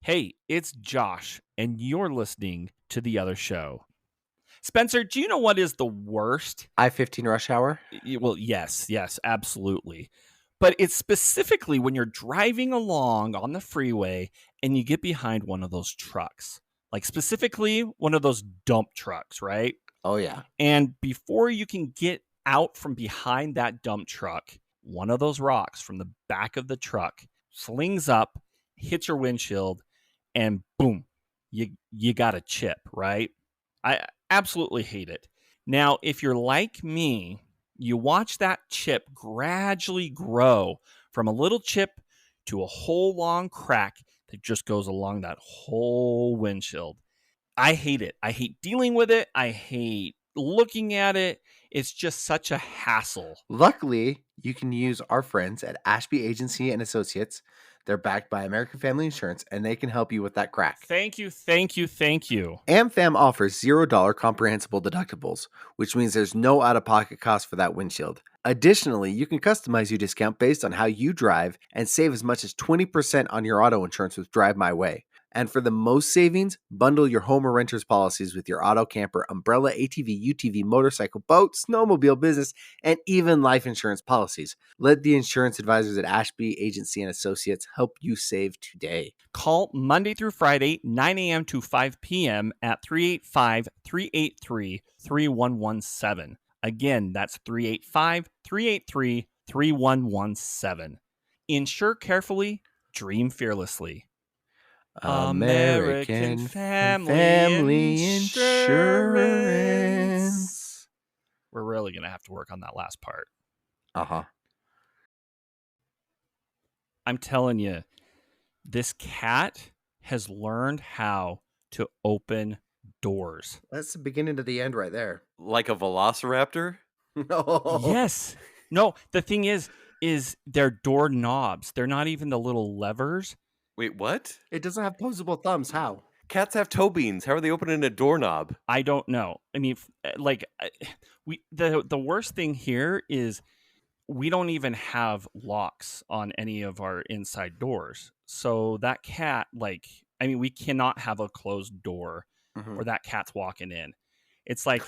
Hey, it's Josh, and you're listening to The Other Show. Spencer, do you know what is the worst? I-15 rush hour? Well, yes, absolutely. But it's specifically when you're driving along on the freeway and you get behind one of those trucks. Like specifically one of those dump trucks, right? Oh, yeah. And before you can get out from behind that dump truck, one of those rocks from the back of the truck slings up, hits your windshield, and boom, you got a chip, right? I absolutely hate it. Now, if you're like me, you watch that chip gradually grow from a little chip to a whole long crack that just goes along that whole windshield. I hate it. I hate dealing with it. I hate looking at it. It's just such a hassle. Luckily, you can use our friends at Ashby Agency and Associates. They're backed by American Family Insurance, and they can help you with that crack. Thank you. AmFam offers $0 comprehensible deductibles, which means there's no out-of-pocket cost for that windshield. Additionally, you can customize your discount based on how you drive and save as much as 20% on your auto insurance with Drive My Way. And for the most savings, bundle your home or renter's policies with your auto, camper, umbrella, ATV, UTV, motorcycle, boat, snowmobile, business, and even life insurance policies. Let the insurance advisors at Ashby Agency and Associates help you save today. Call Monday through Friday, 9 a.m. to 5 p.m. at 385-383-3117. Again, that's 385-383-3117. Insure carefully, dream fearlessly. American Family Insurance. We're really going to have to work on that last part. Uh-huh. I'm telling you, this cat has learned how to open doors. That's the beginning to the end right there. Like a velociraptor? No. Yes. No, the thing is they're door knobs. They're not even the little levers. Wait, what? It doesn't have posable thumbs. How? Cats have toe beans. How are they opening a doorknob? I don't know. I mean, the worst thing here is we don't even have locks on any of our inside doors. So that cat, we cannot have a closed door or that cat's walking in. It's like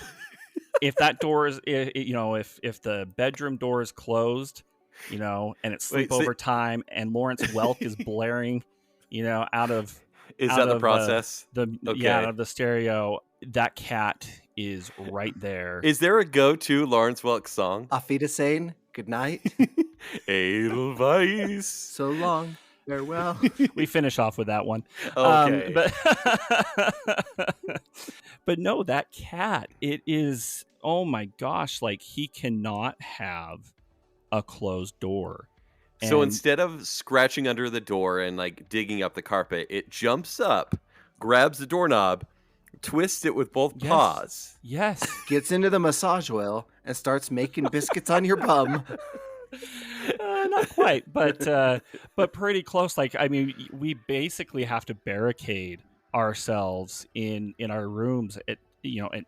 if that door is, if the bedroom door is closed, and it's sleepover time and Lawrence Welk is blaring, out of the process? Out of the stereo, that cat is right there. Is there a go-to Lawrence Welk song? Auf Wiedersehen. Good night. Edelweiss. So long. Farewell. We finish off with that one. Okay. But no, that cat, it is, oh my gosh, he cannot have a closed door. So instead of scratching under the door and digging up the carpet, it jumps up, grabs the doorknob, twists it with both paws. Yes. Gets into the massage oil and starts making biscuits on your bum. Not quite, but pretty close. We basically have to barricade ourselves in our rooms at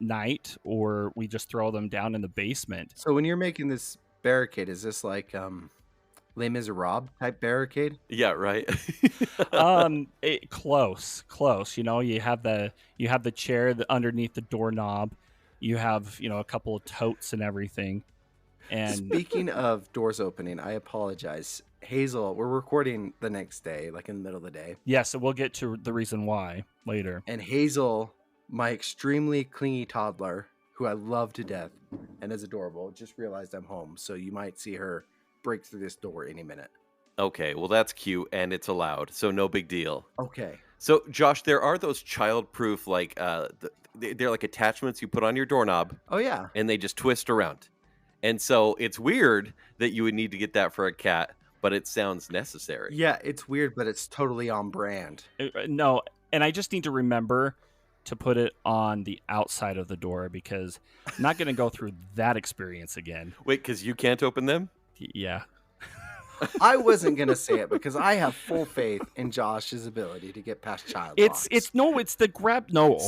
night, or we just throw them down in the basement. So when you're making this barricade, is this like Les Miserables type barricade? Yeah, right. Close. You have the chair underneath the doorknob. You have a couple of totes and everything. And speaking of doors opening, I apologize, Hazel. We're recording the next day, in the middle of the day. Yeah, so we'll get to the reason why later. And Hazel, my extremely clingy toddler, who I love to death and is adorable, just realized I'm home, so you might see her break through this door any minute. Okay, well that's cute and it's allowed, so no big deal. Okay. So Josh, there are those child-proof they're like attachments you put on your doorknob. Oh yeah. And they just twist around. And so it's weird that you would need to get that for a cat, but it sounds necessary. Yeah, it's weird, but it's totally on brand. No, and I just need to remember to put it on the outside of the door because I'm not going to go through that experience again. Wait, because you can't open them? Yeah. I wasn't going to say it because I have full faith in Josh's ability to get past child locks. It's the grab. No.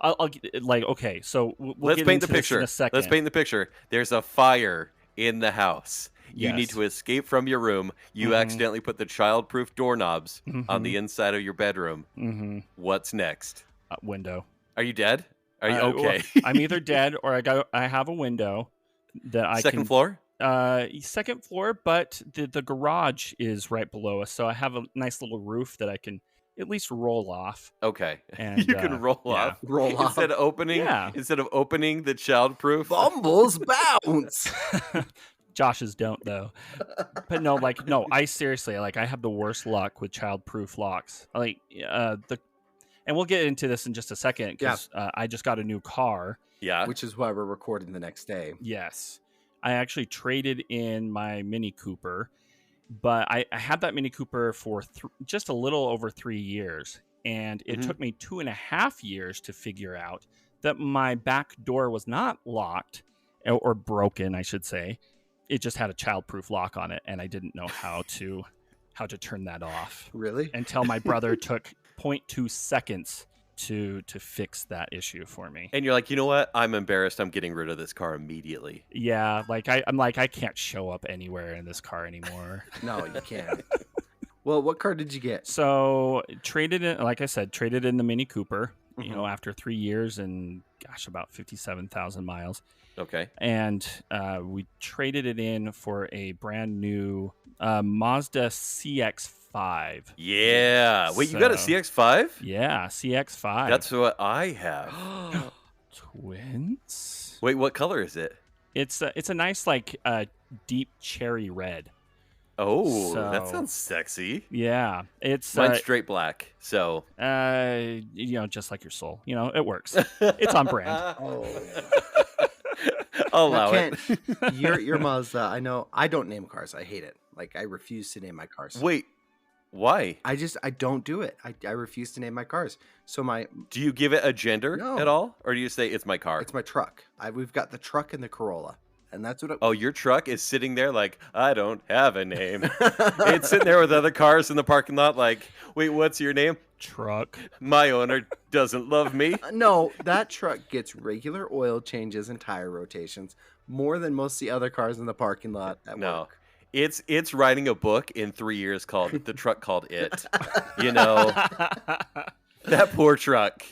I'll okay. So we'll let's get paint into the picture. This in a second. Let's paint the picture. There's a fire in the house. You need Yes. to escape from your room. You accidentally put the child-proof doorknobs on the inside of your bedroom. What's next? Window. Are you dead? Are you Well, okay? I'm either dead or I have a window that I Second can. floor? Second floor, but the garage is right below us, so I have a nice little roof that I can at least roll off. Okay. And you can roll off. Roll off. Instead of opening the child-proof. Bumbles bounce. Josh's don't though. But no, I seriously, I have the worst luck with child-proof locks. And we'll get into this in just a second because I just got a new car. Yeah. Which is why we're recording the next day. Yes. I actually traded in my Mini Cooper, but I had that Mini Cooper for just a little over 3 years. And it took me 2.5 years to figure out that my back door was not locked or broken, I should say. It just had a child-proof lock on it, and I didn't know how to turn that off. Really? Until my brother took 0.2 seconds to fix that issue for me. And you're like, you know what? I'm embarrassed. I'm getting rid of this car immediately. Yeah, I can't show up anywhere in this car anymore. No, you can't. Well, what car did you get? So traded in, like I said, traded in the Mini Cooper. After 3 years and about 57,000 miles. Okay. And we traded it in for a brand new Mazda CX-5. Yeah. Wait, you got a CX-5? Yeah, CX-5. That's what I have. Twins? Wait, what color is it? It's a nice deep cherry red. Oh, that sounds sexy. Yeah, it's mine's straight black. So just like your soul. It works. It's on brand. I'll allow it. Your Mazda. I know. I don't name cars. I hate it. I refuse to name my cars. Wait, why? I don't do it. I refuse to name my cars. So do you give it a gender at all, or do you say it's my car? It's my truck. We've got the truck and the Corolla. And that's what. Oh, your truck is sitting there I don't have a name. It's sitting there with other cars in the parking lot. Wait, what's your name? Truck. My owner doesn't love me. No, that truck gets regular oil changes and tire rotations more than most of the other cars in the parking lot at work. It's writing a book in 3 years called The Truck Called It. That poor truck.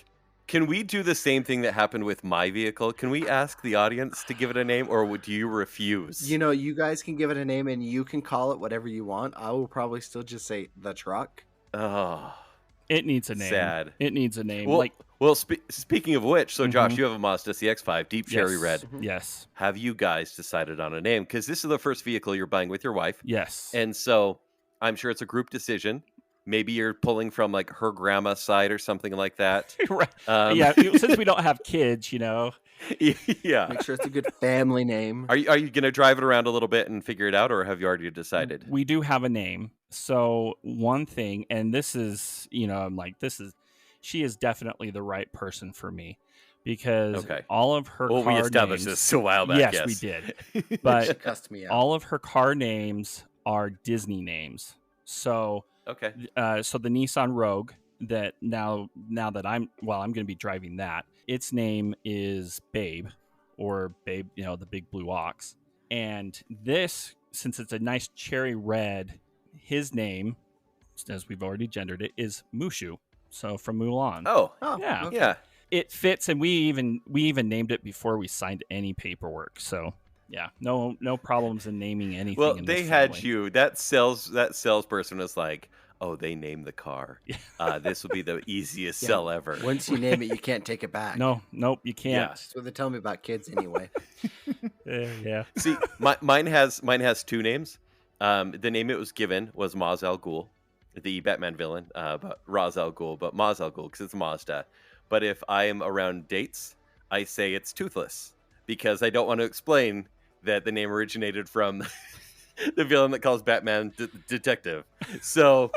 Can we do the same thing that happened with my vehicle? Can we ask the audience to give it a name, or would you refuse? You guys can give it a name, and you can call it whatever you want. I will probably still just say the truck. Oh, it needs a name. Sad. It needs a name. Well, speaking of which, so Josh, you have a Mazda CX-5, deep cherry red. Yes. Have you guys decided on a name? Because this is the first vehicle you're buying with your wife. Yes. And so I'm sure it's a group decision. Maybe you're pulling from her grandma's side or something like that. Right. Since we don't have kids, Yeah. Make sure it's a good family name. Are you going to drive it around a little bit and figure it out, or have you already decided? We do have a name. So one thing, and this is, she is definitely the right person for me because all of her car we established names, this a while back. Yes, we did. But cussed me out. All of her car names are Disney names. So so the Nissan Rogue that now that I'm going to be driving that, its name is Babe, or Babe, the big blue ox. And this, since it's a nice cherry red, his name, as we've already gendered it, is Mushu. So from Mulan. Oh, yeah. Okay. Yeah. It fits, and we even named it before we signed any paperwork. So yeah, no problems in naming anything. Well, in they this had family. you. That salesperson was like, "Oh, they named the car. This will be the easiest sell ever." Once you name it, you can't take it back. Nope, you can't. Yeah. That's what they tell me about kids anyway. Yeah. See, mine has two names. The name it was given was Maz Al Ghul, the Batman villain, but Ra's al Ghul, but Maz Al Ghul because it's Mazda. But if I am around dates, I say it's Toothless because I don't want to explain that the name originated from the villain that calls Batman detective. So,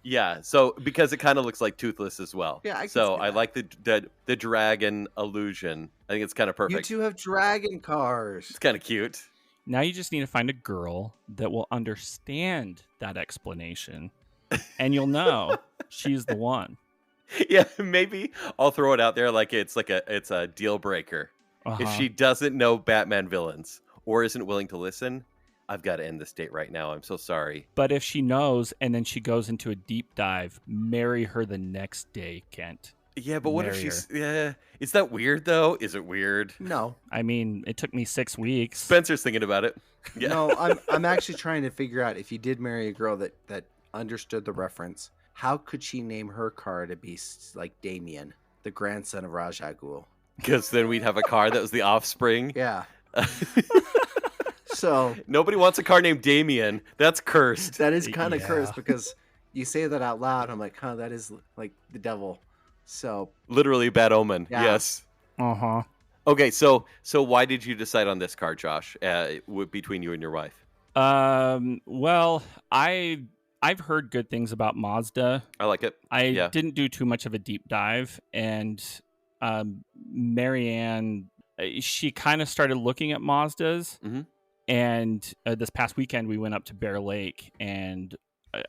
yeah. So because it kind of looks like Toothless as well. Yeah. I like the dragon illusion. I think it's kind of perfect. You two have dragon cars. It's kind of cute. Now you just need to find a girl that will understand that explanation, and you'll know she's the one. Yeah, maybe I'll throw it out there it's a deal breaker. If she doesn't know Batman villains or isn't willing to listen, I've got to end this date right now. I'm so sorry. But if she knows and then she goes into a deep dive, marry her the next day, Kent. Yeah, but what if Marry she's... Yeah. Is that weird, though? Is it weird? No. I mean, it took me 6 weeks. Spencer's thinking about it. Yeah. No, I'm actually trying to figure out if you did marry a girl that understood the reference, how could she name her car to be like Damien, the grandson of Ra's al Ghul? Because then we'd have a car that was the offspring. Yeah. So Nobody wants a car named Damien. That's cursed. that is kind of Yeah. cursed because you say that out loud. I'm like, that is like the devil. So Literally bad omen. Yeah. Yes. Uh-huh. Okay, so why did you decide on this car, Josh? Between you and your wife? Well, I've heard good things about Mazda. I like it. I Yeah. didn't do too much of a deep dive, and Marianne, she kind of started looking at Mazdas, Mhm. and this past weekend we went up to Bear Lake, and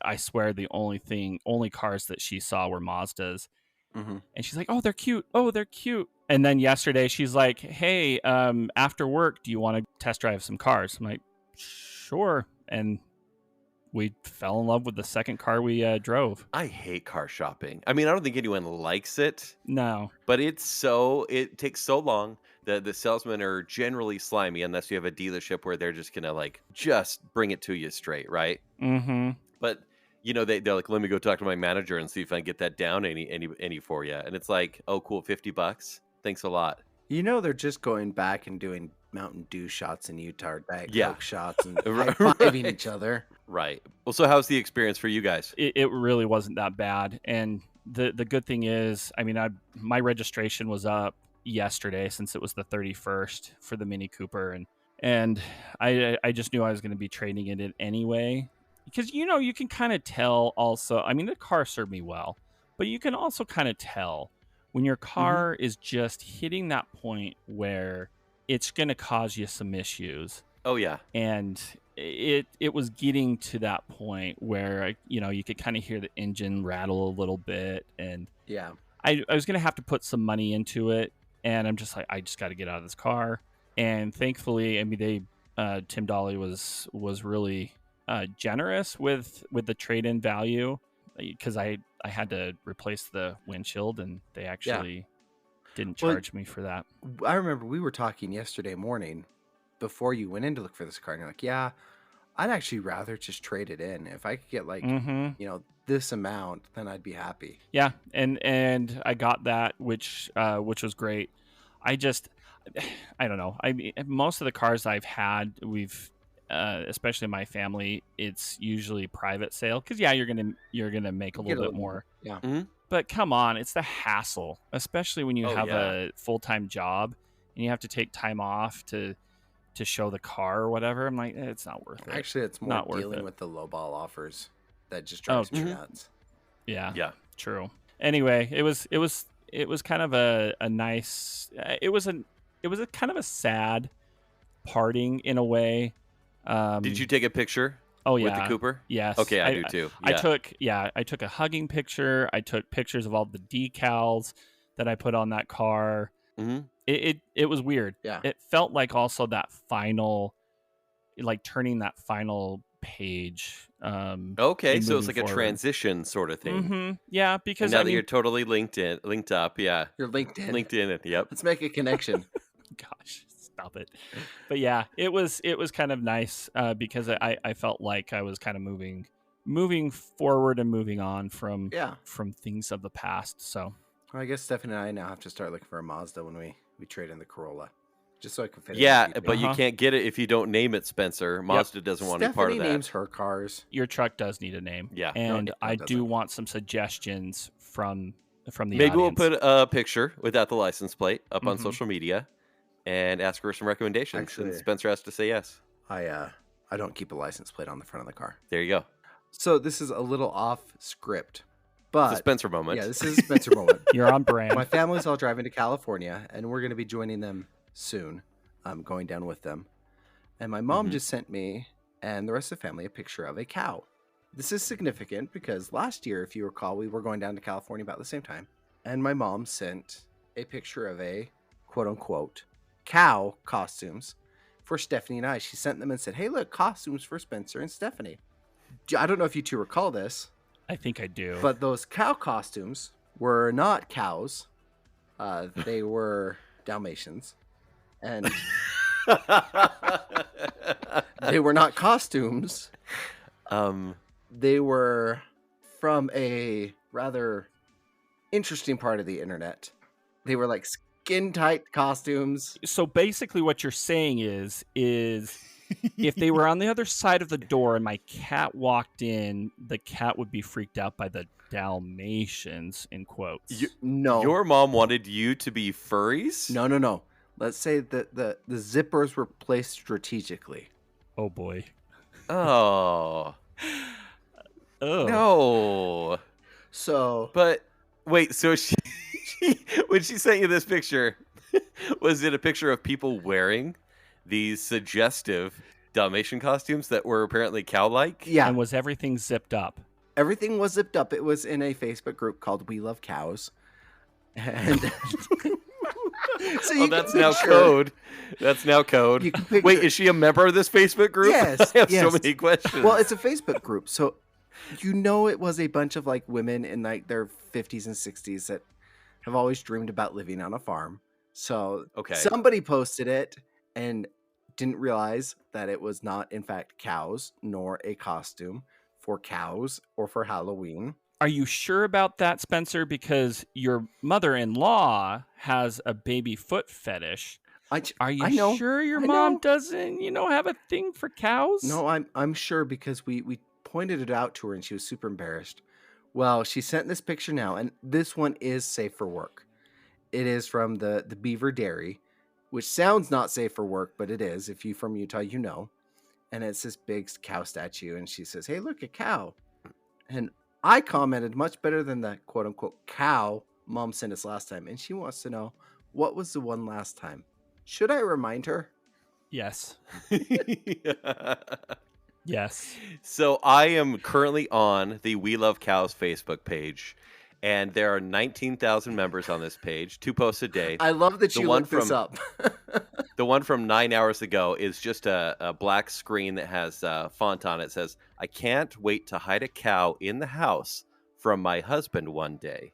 I swear the only cars that she saw were Mazdas, mhm. and she's like, "Oh, they're cute! Oh, they're cute!" And then yesterday she's like, "Hey, after work, do you want to test drive some cars?" I'm like, "Sure," and we fell in love with the second car we drove. I hate car shopping. I mean, I don't think anyone likes it, No. but it takes so long. The salesmen are generally slimy unless you have a dealership where they're just gonna just bring it to you straight, right? Mm-hmm. But they're like, let me go talk to my manager and see if I can get that down any for you. And it's like, oh, cool, $50. Thanks a lot. They're just going back and doing Mountain Dew shots in Utah, Diet Yeah. Coke shots, and Right. high-fiving each other. Right. Well, so how's the experience for you guys? It really wasn't that bad. And the good thing is, I mean, my registration was up yesterday since it was the 31st for the Mini Cooper, and I just knew I was going to be trading it in anyway, because you can kind of tell also. I mean, the car served me well, but you can also kind of tell when your car is just hitting that point where it's going to cause you some issues. Oh yeah. And it was getting to that point where you could kind of hear the engine rattle a little bit, and Yeah. I was gonna have to put some money into it, and I'm just like, I just got to get out of this car. And thankfully, I mean, Tim Dolly was really generous with the trade-in value, because I had to replace the windshield, and they actually didn't charge me for that. I remember we were talking yesterday morning before you went in to look for this car, and you're like, yeah, I'd actually rather just trade it in. If I could get this amount, then I'd be happy. Yeah, and I got that, which was great. I don't know. I mean, most of the cars I've had, we've especially my family, it's usually private sale, because you're gonna make a little bit more. Yeah. Mm-hmm. But come on, it's the hassle, especially when you have a full-time job and you have to take time off to show the car or whatever. I'm like, it's not worth it. Actually, it's more Not worth dealing it. with the lowball offers that just drives me nuts. Yeah. Yeah. True. Anyway, it was kind of a nice. It was a kind of a sad parting in a way. Did you take a picture? Oh yeah. With the Cooper? Yes. Okay, I do too. Yeah. I took a hugging picture. I took pictures of all the decals that I put on that car. Mm-hmm. It was weird. Yeah. It felt like also that final, like turning that final page. Okay, and so it's moving like a forward. transition sort of thing. Mm-hmm. Yeah, because And now that you're totally linked up, yeah. You're LinkedIn. LinkedIn, yep. Let's make a connection. gosh, stop it. But yeah, it was kind of nice because I felt like I was kind of moving forward and moving on from things of the past. So Well, I guess Stephanie and I now have to start looking for a Mazda when we trade in the Corolla, just so I can fit. Yeah, it in but you can't get it if you don't name it, Spencer. Mazda doesn't want any part of that. Stephanie names her cars. your truck does need a name. Yeah. And No, it I do doesn't. want some suggestions from the Maybe audience. we'll put a picture without the license plate up on Mhm. social media and ask her some recommendations. Actually- and Spencer has to say yes. I don't keep a license plate on the front of the car. There you go. So this is a little off script, It's but a Spencer moment. yeah, this is a Spencer moment. You're on brand. My family's all driving to California, and we're going to be joining them soon. I'm going down with them. And my mom Mhm. just sent me and the rest of the family a picture of a cow. This is significant because last year, if you recall, we were going down to California about the same time. And my mom sent a picture of a quote unquote cow costumes for Stephanie and I. She sent them and said, "Hey, look, costumes for Spencer and Stephanie." I don't know if you two recall this. I think I do. But those cow costumes were not cows. They were Dalmatians. And they were not costumes. They were from a rather interesting part of the internet. They were like skin-tight costumes. So basically what you're saying is if they were on the other side of the door and my cat walked in, the cat would be freaked out by the Dalmatians, in quotes. No. Your mom wanted you to be furries? No. Let's say that the zippers were placed strategically. Oh, boy. Oh. Oh. No. So... But, wait, so she when she sent you this picture, was it a picture of people wearing these suggestive Dalmatian costumes that were apparently cow-like? Yeah. And was everything zipped up? Everything was zipped up. It was in a Facebook group called We Love Cows. And so that's now code. That's now code. Wait, is she a member of this Facebook group? Yes. I have so many questions. Well, it's a Facebook group. So it was a bunch of like women in like their 50s and 60s that have always dreamed about living on a farm. So somebody posted it and didn't realize that it was not, in fact, cows, nor a costume for cows or for Halloween. Are you sure about that, Spencer? Because your mother-in-law has a baby foot fetish. Are you sure your mom doesn't, have a thing for cows? No, I'm sure because we pointed it out to her and she was super embarrassed. Well, she sent this picture now, and this one is safe for work. It is from the Beaver Dairy, which sounds not safe for work, but it is. If you're from Utah, you know. And it's this big cow statue, and she says, "Hey, look, a cow." And I commented much better than the quote-unquote cow Mom sent us last time, and she wants to know, what was the one last time? Should I remind her? Yes. Yes. So I am currently on the We Love Cows Facebook page, and there are 19,000 members on this page, 2 posts a day. I love that you looked this up. The one from 9 hours ago is just a black screen that has font on it. It says, "I can't wait to hide a cow in the house from my husband one day."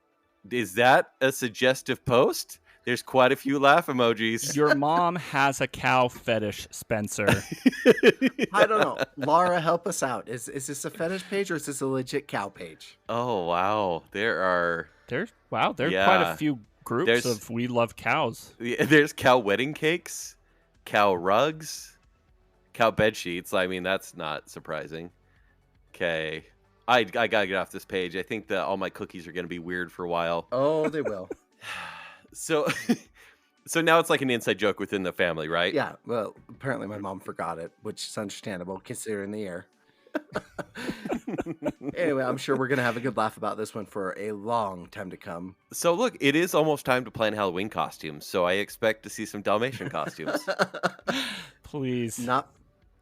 Is that a suggestive post? There's quite a few laugh emojis. Your mom has a cow fetish, Spencer. I don't know. Laura, help us out. Is this a fetish page or is this a legit cow page? Oh, wow. There's quite a few groups of We Love Cows. There's cow wedding cakes, cow rugs, cow bed sheets. I mean, that's not surprising. Okay. I gotta get off this page. I think that all my cookies are going to be weird for a while. Oh, they will. So now it's like an inside joke within the family, right? Yeah. Well, apparently my mom forgot it, which is understandable considering the year. Anyway, I'm sure we're going to have a good laugh about this one for a long time to come. So look, it is almost time to plan Halloween costumes. So I expect to see some Dalmatian costumes. Please. Not,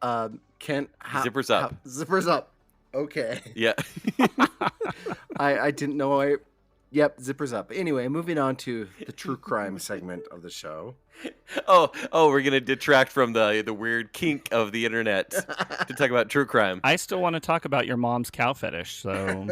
zippers up. Zippers up. Okay. Yeah. I didn't know Yep, zippers up. Anyway, moving on to the true crime segment of the show. Oh, we're going to detract from the weird kink of the internet to talk about true crime. I still want to talk about your mom's cow fetish, so...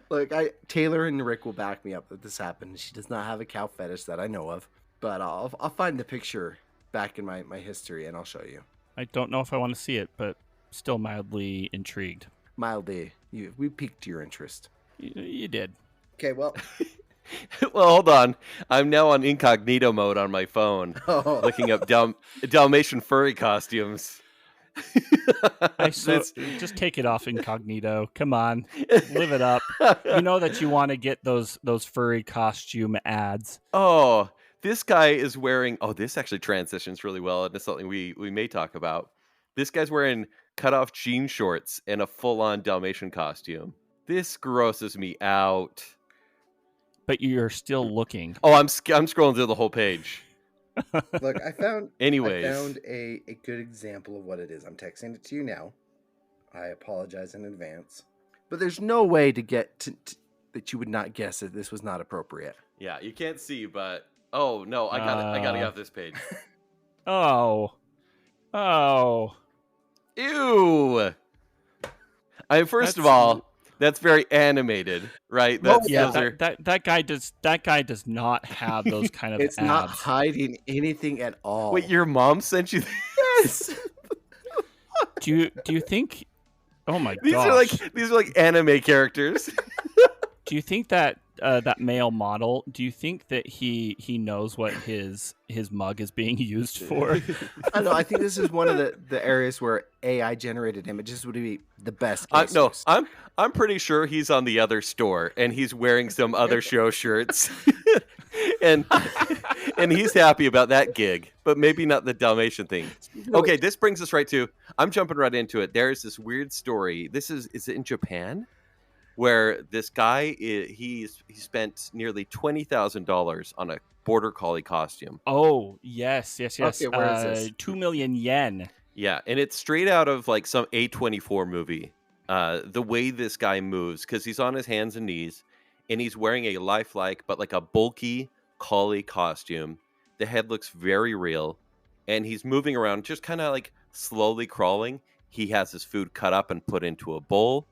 Look, Taylor and Rick will back me up that this happened. She does not have a cow fetish that I know of, but I'll find the picture back in my history and I'll show you. I don't know if I want to see it, but still mildly intrigued. Mildly. We piqued your interest. You did. Okay, well... Well, hold on. I'm now on incognito mode on my phone, looking up Dalmatian furry costumes. Just take it off incognito. Come on, live it up. You know that you want to get those furry costume ads. Oh, this guy is wearing. Oh, this actually transitions really well into something we may talk about. This guy's wearing cutoff jean shorts and a full-on Dalmatian costume. This grosses me out. But you're still looking. Oh, I'm scrolling through the whole page. Look, I found a good example of what it is. I'm texting it to you now. I apologize in advance. But there's no way to get to that you would not guess that this was not appropriate. Yeah, you can't see, but oh no, I gotta get off this page. Oh. Ew. First of That's- all, that's very animated, right? That's Yeah, those are that guy does not have those kind of It's abs. not hiding anything at all. Wait, your mom sent you Yes. Do you think? Oh my these gosh! are like anime characters. Do you think that that male model? Do you think that he knows what his mug is being used for? I don't know. I think this is one of the areas where AI generated images would be the best case. No, I'm pretty sure he's on the other store and he's wearing some other show shirts, and he's happy about that gig, but maybe not the Dalmatian thing. Okay, this brings us right to. I'm jumping right into it. There's this weird story. Is it in Japan? Where this guy he spent nearly $20,000 on a border collie costume. Oh yes. Okay, where is this? 2 million yen. Yeah, and it's straight out of like some A24 movie. The way this guy moves, because he's on his hands and knees, and he's wearing a lifelike but like a bulky collie costume. The head looks very real, and he's moving around, just kind of like slowly crawling. He has his food cut up and put into a bowl.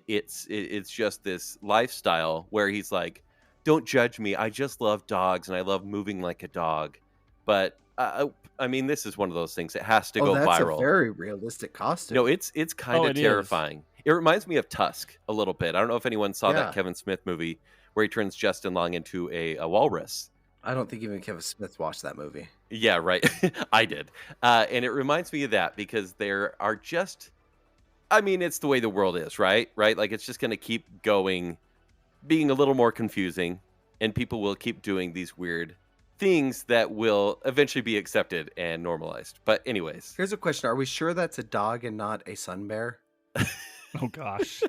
It's just this lifestyle where he's like, don't judge me. I just love dogs and I love moving like a dog. But I mean, this is one of those things that has to go that's viral. a very realistic costume. No, it's kind of terrifying. It reminds me of Tusk a little bit. I don't know if anyone saw that Kevin Smith movie where he turns Justin Long into a walrus. I don't think even Kevin Smith watched that movie. Yeah, right. I did. And it reminds me of that because there are just... I mean, it's the way the world is, right? Right? Like, it's just going to keep going, being a little more confusing, and people will keep doing these weird things that will eventually be accepted and normalized. But anyways. Here's a question. Are we sure that's a dog and not a sun bear? Oh, gosh.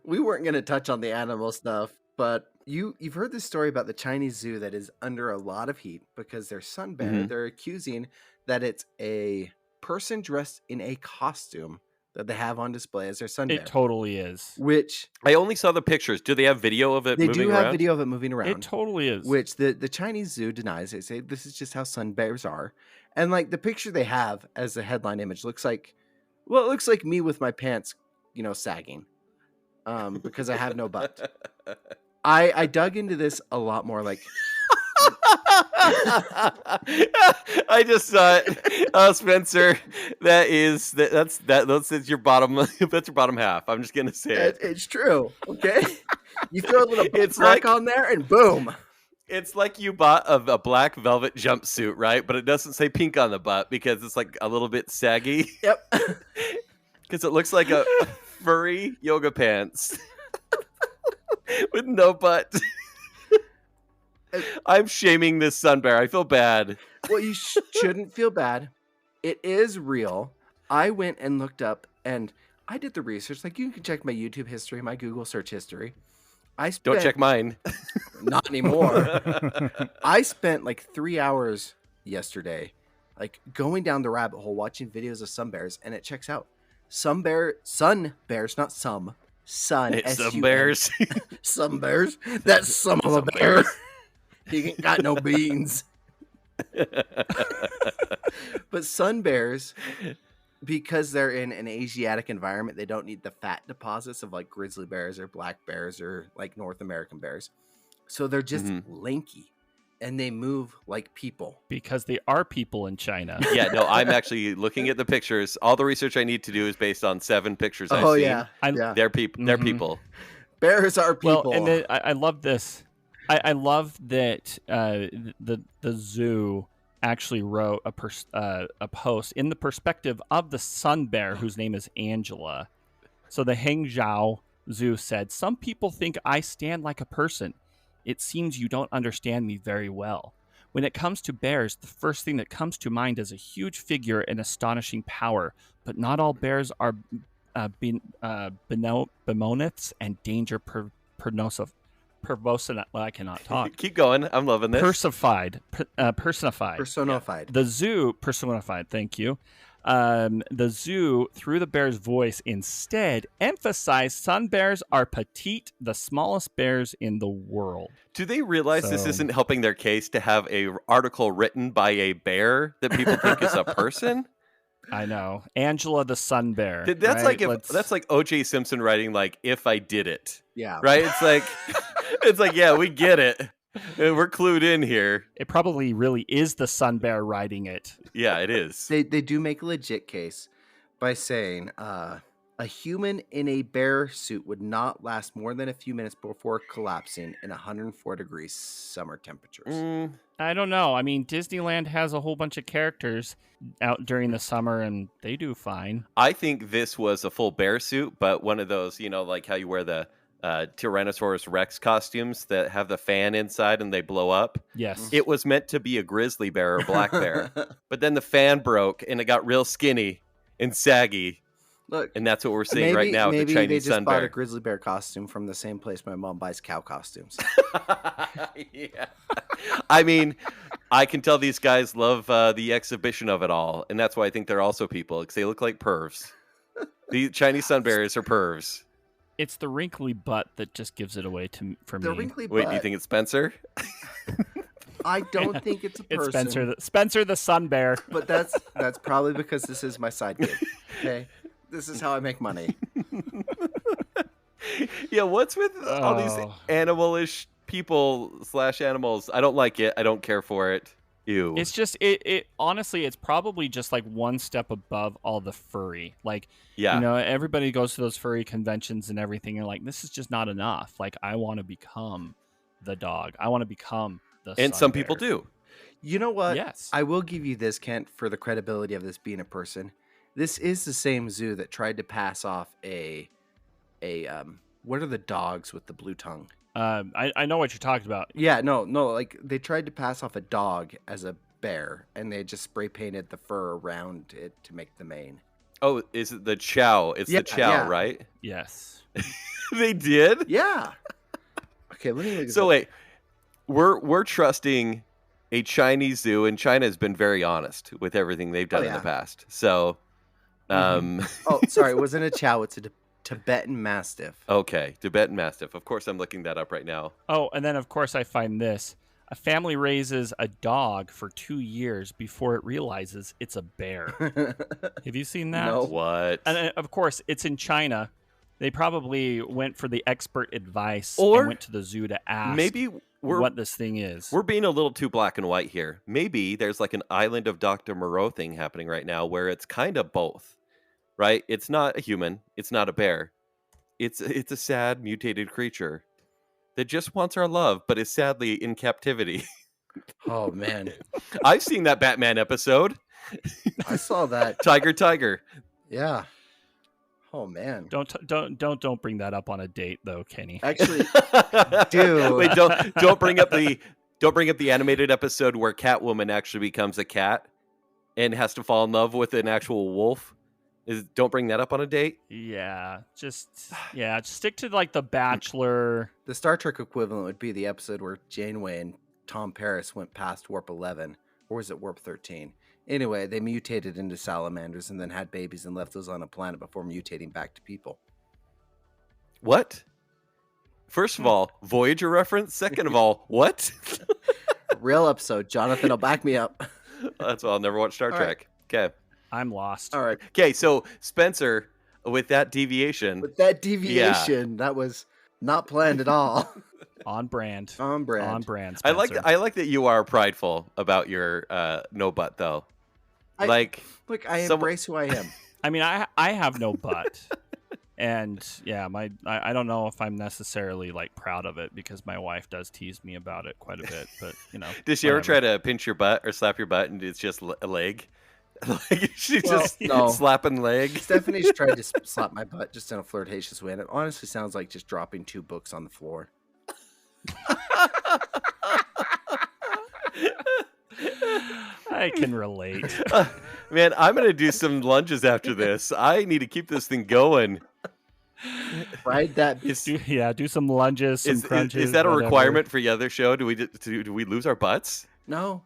We weren't going to touch on the animal stuff, but you've heard this story about the Chinese zoo that is under a lot of heat because their sun bear, Mhm. they're accusing that it's a person dressed in a costume that they have on display as their sun bear. It totally is. Which I only saw the pictures. Do they have video of it they moving do around? have video of it moving around. It totally is. Which the Chinese zoo denies. They say this is just how sun bears are. And like the picture they have as the headline image looks like, well, it looks like me with my pants, sagging. Because I have no butt. I dug into this a lot more, like I just saw it. Oh, Spencer, that's your bottom. That's your bottom half. I'm just gonna say it. It's true. Okay, you throw a little It's crack like- on there, and boom. It's like you bought a black velvet jumpsuit, right? But it doesn't say pink on the butt because it's like a little bit saggy. Yep. Because it looks like a furry yoga pants with no butt. I'm shaming this sun bear. I feel bad. Well, you shouldn't feel bad. It is real. I went and looked up, and I did the research. Like, you can check my YouTube history, my Google search history. Don't check mine. Not anymore. I spent like 3 hours yesterday, like going down the rabbit hole, watching videos of sun bears, and it checks out. Sun bears, not some. Sun. It's some S-U-N. bears. Some bears. That's some of a bear. He ain't got no beans. But sun bears, because they're in an Asiatic environment, they don't need the fat deposits of like grizzly bears or black bears or like North American bears. So they're just lanky and they move like people. Because they are people in China. Yeah, no, I'm actually looking at the pictures. All the research I need to do is based on 7 pictures I've seen. Yeah. They're people. They're people. Bears are people. Well, and then I love this. I love that the zoo actually wrote a post in the perspective of the sun bear, whose name is Angela. So the Hangzhou Zoo said, "Some people think I stand like a person. It seems you don't understand me very well. When it comes to bears, the first thing that comes to mind is a huge figure and astonishing power. But not all bears are behemoths and danger personified. Well, I cannot talk. Keep going. I'm loving this. Personified. Personified. The zoo personified. Thank you. The zoo, through the bear's voice, instead emphasized sun bears are petite, the smallest bears in the world. Do they realize this isn't helping their case to have a article written by a bear that people think is a person? I know. Angela the sun bear. That's right? that's like O.J. Simpson writing like "If I Did It." Yeah. Right? It's like yeah, we get it. We're clued in here. It probably really is the sun bear writing it. Yeah, it is. They do make a legit case by saying a human in a bear suit would not last more than a few minutes before collapsing in 104 degrees summer temperatures. I don't know. I mean, Disneyland has a whole bunch of characters out during the summer, and they do fine. I think this was a full bear suit, but one of those, like how you wear the Tyrannosaurus Rex costumes that have the fan inside and they blow up. Yes. It was meant to be a grizzly bear or black bear, but then the fan broke and it got real skinny and saggy. Look, and that's what we're seeing right now with the Chinese sun bear. Maybe they just bought a grizzly bear costume from the same place my mom buys cow costumes. Yeah. I mean, I can tell these guys love the exhibition of it all, and that's why I think they're also people, because they look like pervs. The Chinese sun bears are pervs. It's the wrinkly butt that just gives it away for me. Wrinkly Wait, butt. do you think it's Spencer? I don't think it's a person. It's Spencer the sun bear. But that's probably because this is my side gig. Okay? This is how I make money. Yeah, what's with all these animal-ish people / animals? I don't like it. I don't care for it. Ew. It's just it honestly, it's probably just like one step above all the furry. Like, everybody goes to those furry conventions and everything, and like, this is just not enough. Like, I want to become the dog. I want to become the and sun some bear. people do. You know what? Yes. I will give you this, Kent, for the credibility of this being a person. This is the same zoo that tried to pass off a what are the dogs with the blue tongue? I know what you're talking about. Yeah, no, like they tried to pass off a dog as a bear, and they just spray painted the fur around it to make the mane. Oh, is it the chow? It's the chow, right? Yes. They did? Yeah. Okay, let me look. So wait, we're trusting a Chinese zoo, and China has been very honest with everything they've done in the past. So, Oh, sorry, it wasn't a chow. It's a Tibetan Mastiff. Okay, Tibetan Mastiff. Of course, I'm looking that up right now. Oh, and then of course I find this. A family raises a dog for 2 years before it realizes it's a bear. Have you seen that? No. What? And of course, it's in China. They probably went for the expert advice Or and went to the zoo to ask maybe what this thing is. We're being a little too black and white here. Maybe there's like an Island of Dr. Moreau thing happening right now where it's kind of both. Right? It's not a human. It's not a bear. It's a sad, mutated creature that just wants our love, but is sadly in captivity. Oh, man. I've seen that Batman episode. I saw that. Tiger. Yeah. Oh, man. Don't bring that up on a date, though, Kenny. Actually, dude. Wait, don't bring up the animated episode where Catwoman actually becomes a cat and has to fall in love with an actual wolf. Don't bring that up on a date. Yeah, just stick to like The Bachelor. The Star Trek equivalent would be the episode where Janeway and Tom Paris went past warp 11, or was it warp 13? Anyway, they mutated into salamanders and then had babies and left those on a planet before mutating back to people. What? First of all, Voyager reference. Second of all, what? Real episode. Jonathan will back me up. That's why I'll never watch Star Trek. Okay. I'm lost. All right. Okay, so Spencer, with that deviation. That was not planned at all. On brand. Spencer. I like that you are prideful about your no butt though. I embrace who I am. I mean, I have no butt. And yeah, I don't know if I'm necessarily like proud of it because my wife does tease me about it quite a bit, but Does she ever try to pinch your butt or slap your butt and it's just a leg? Like she's slapping leg. Stephanie's tried to slap my butt just in a flirtatious way, and it honestly sounds like just dropping 2 books on the floor. I can relate. Man, I'm gonna do some lunges after this. I need to keep this thing going. Right? Do some lunges, some crunches. Is that a requirement for the other show? Do we lose our butts? No.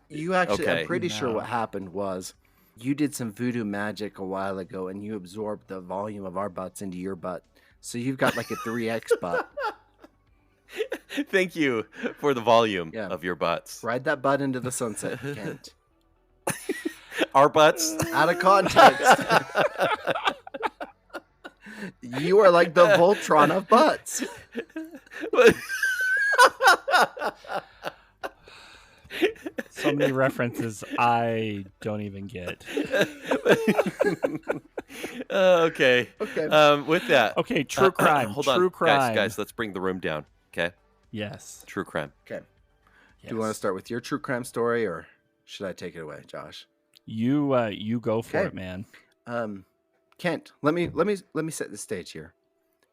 You actually, I'm pretty sure what happened was You did some voodoo magic a while ago, and you absorbed the volume of our butts into your butt. So you've got like a 3x butt. Thank you for the volume Yeah. of your butts. Ride that butt into the sunset, Kent. Our butts? Out of context. You are like the Voltron of butts. So many references I don't even get. Okay. With that. Okay, true crime. Hold true on. crime. Guys, let's bring the room down. Okay? Yes. True crime. Okay. Yes. Do you want to start with your true crime story, or should I take it away, Josh? You go for Okay. it, man. Kent, let me set the stage here.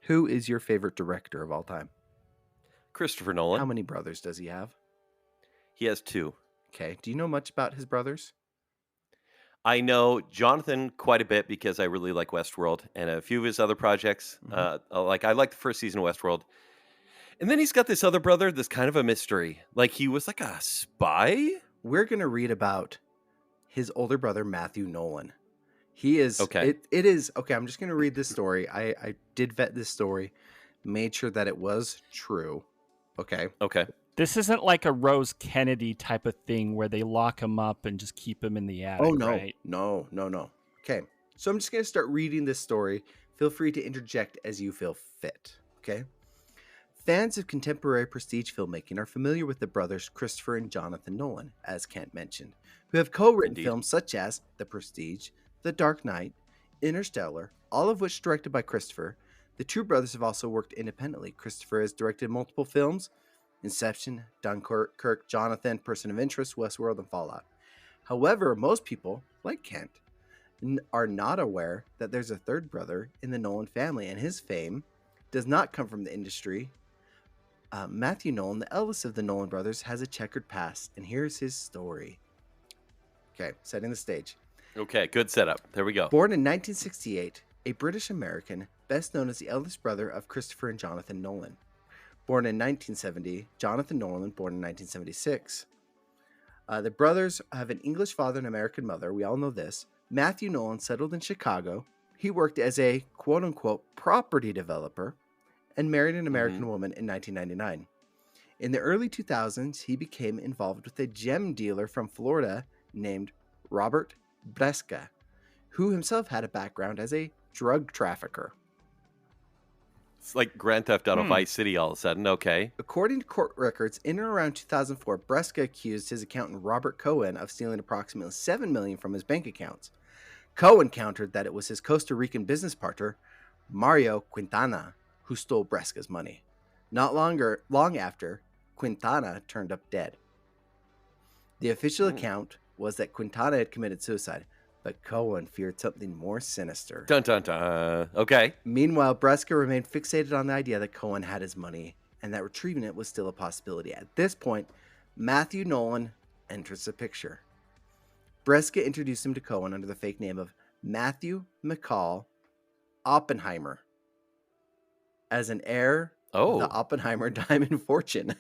Who is your favorite director of all time? Christopher Nolan. How many brothers does he have? He has 2. Okay. Do you know much about his brothers? I know Jonathan quite a bit because I really like Westworld and a few of his other projects. Mm-hmm. I like the first season of Westworld. And then he's got this other brother that's kind of a mystery. Like he was like a spy? We're going to read about his older brother, Matthew Nolan. He is... Okay. It is... Okay, I'm just going to read this story. I did vet this story, made sure that it was true. Okay. Okay. This isn't like a Rose Kennedy type of thing where they lock him up and just keep him in the attic, Oh, no. right? No. Okay. So I'm just going to start reading this story. Feel free to interject as you feel fit. Okay. Fans of contemporary prestige filmmaking are familiar with the brothers Christopher and Jonathan Nolan, as Kent mentioned, who have co-written Indeed. films such as The Prestige, The Dark Knight, Interstellar, all of which directed by Christopher. The two brothers have also worked independently. Christopher has directed multiple films: Inception, Dunkirk, Jonathan, Person of Interest, Westworld, and Fallout. However, most people, like Kent, are not aware that there's a third brother in the Nolan family, and his fame does not come from the industry. Matthew Nolan, the eldest of the Nolan brothers, has a checkered past, and here's his story. Okay, setting the stage. Okay, good setup. There we go. Born in 1968, a British American, best known as the eldest brother of Christopher and Jonathan Nolan. Born in 1970, Jonathan Nolan, born in 1976. The brothers have an English father and American mother. We all know this. Matthew Nolan settled in Chicago. He worked as a quote-unquote property developer and married an American woman in 1999. In the early 2000s, he became involved with a gem dealer from Florida named Robert Bresca, who himself had a background as a drug trafficker. It's like Grand Theft Auto Vice City all of a sudden. Okay. According to court records, in and around 2004, Bresca accused his accountant Robert Cohen of stealing approximately $7 million from his bank accounts. Cohen countered that it was his Costa Rican business partner, Mario Quintana, who stole Bresca's money. Not long after, Quintana turned up dead. The official account was that Quintana had committed suicide, but Cohen feared something more sinister. Dun dun dun. Okay. Meanwhile, Bresca remained fixated on the idea that Cohen had his money and that retrieving it was still a possibility. At this point, Matthew Nolan enters the picture. Bresca introduced him to Cohen under the fake name of Matthew McCall Oppenheimer as an heir of the Oppenheimer diamond fortune.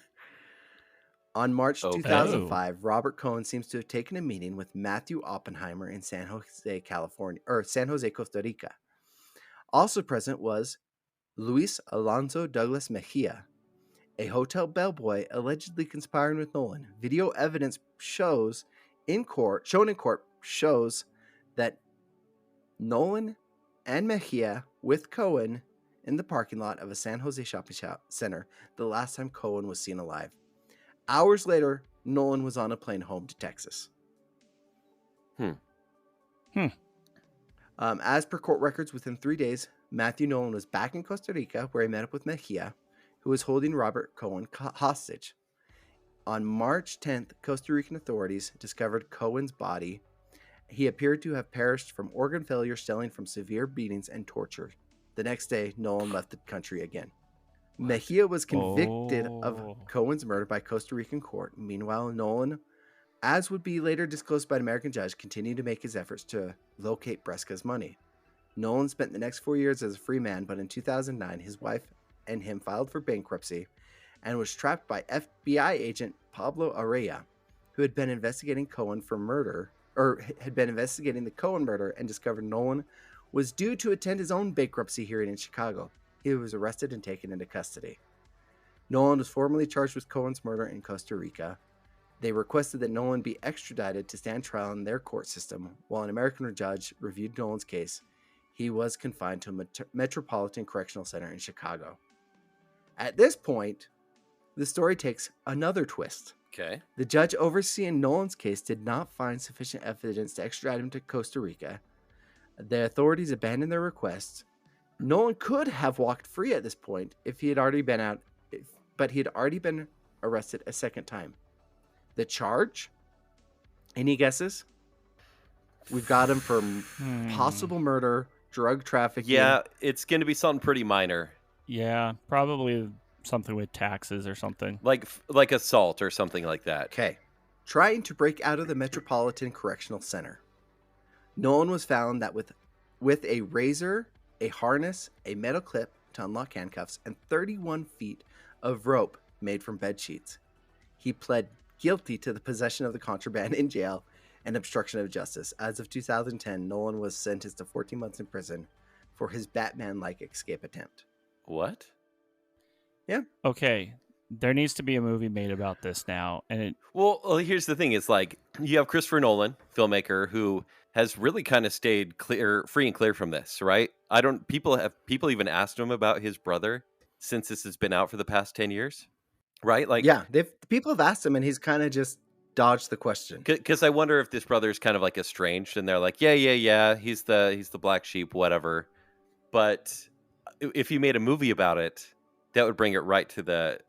On March 2005, Robert Cohen seems to have taken a meeting with Matthew Oppenheimer in San Jose, California, or San Jose, Costa Rica. Also present was Luis Alonso Douglas Mejia, a hotel bellboy allegedly conspiring with Nolan. Video evidence shown in court shows that Nolan and Mejia with Cohen in the parking lot of a San Jose shopping center the last time Cohen was seen alive. Hours later, Nolan was on a plane home to Texas. As per court records, within 3 days, Matthew Nolan was back in Costa Rica, where he met up with Mejia, who was holding Robert Cohen hostage. On March 10th, Costa Rican authorities discovered Cohen's body. He appeared to have perished from organ failure stemming from severe beatings and torture. The next day, Nolan left the country again. Mejia was convicted of Cohen's murder by Costa Rican court. Meanwhile, Nolan, as would be later disclosed by an American judge, continued to make his efforts to locate Bresca's money. Nolan spent the next 4 years as a free man, but in 2009, his wife and him filed for bankruptcy and was trapped by FBI agent Pablo Araya, who had been investigating Cohen for murder had been investigating the Cohen murder and discovered Nolan was due to attend his own bankruptcy hearing in Chicago. He was arrested and taken into custody. Nolan was formally charged with Cohen's murder in Costa Rica. They requested that Nolan be extradited to stand trial in their court system. While an American judge reviewed Nolan's case, he was confined to a Metropolitan Correctional Center in Chicago. At this point, the story takes another twist. Okay. The judge overseeing Nolan's case did not find sufficient evidence to extradite him to Costa Rica. The authorities abandoned their request. Nolan could have walked free at this point if he had already been out, but he had already been arrested a second time. The charge? Any guesses? We've got him for possible murder, drug trafficking. Yeah, it's going to be something pretty minor. Yeah, probably something with taxes or something. Like assault or something like that. Okay. Trying to break out of the Metropolitan Correctional Center. Nolan was found that with a razor, a harness, a metal clip to unlock handcuffs, and 31 feet of rope made from bed sheets. He pled guilty to the possession of the contraband in jail and obstruction of justice. As of 2010, Nolan was sentenced to 14 months in prison for his Batman-like escape attempt. What? Yeah. Okay. There needs to be a movie made about this now. And Well, here's the thing. It's like you have Christopher Nolan, filmmaker, who has really kind of stayed free and clear from this, right? People even asked him about his brother since this has been out for the past 10 years, right? Like, yeah, people have asked him and he's kind of just dodged the question. Because I wonder if this brother is kind of like estranged and they're like, yeah, he's the black sheep, whatever. But if you made a movie about it, that would bring it right to that